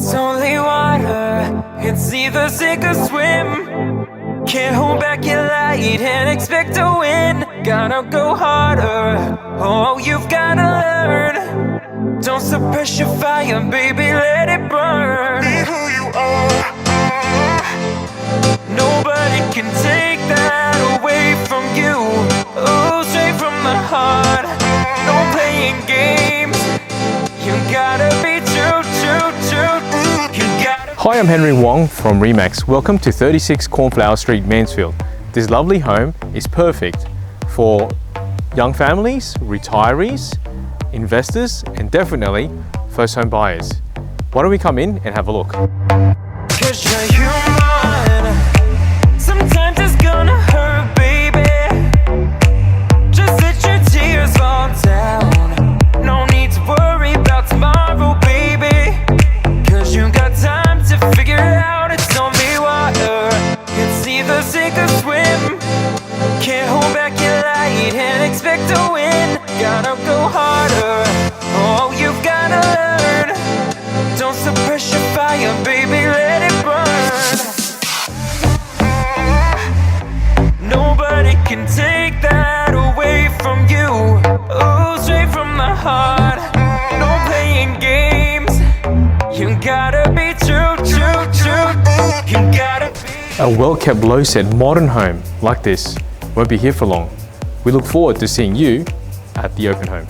It's only water, it's either sink or swim. Can't hold back your light and expect to win. Gotta go harder, oh, you've gotta learn. Don't suppress your fire, baby, let it burn. Be who you are. Nobody can take that away from you. Oh, straight from the heart. No playing games. You gotta be true. You gotta. Hi, I'm Henry Wong from Remax. Welcome to 36 Cornflower Street, Mansfield. This lovely home is perfect for young families, retirees, investors, and definitely first home buyers. Why don't we come in and have a look? 'Cause you're human. Sometimes it's gonna hurt, baby. Just let your tears fall down. No need to worry about tomorrow, baby. 'Cause you got time to figure it out. It's only water. It's either sink or swim. Can't hold back your light and expect to win. Gotta go harder. Oh, you've gotta learn. Don't suppress your fire, baby, let it burn. Nobody can take that away from you. Oh, straight from the heart. No playing games. You gotta be true. You gotta be. A well-kept, low-set, modern home like this won't be here for long. We look forward to seeing you at the open home.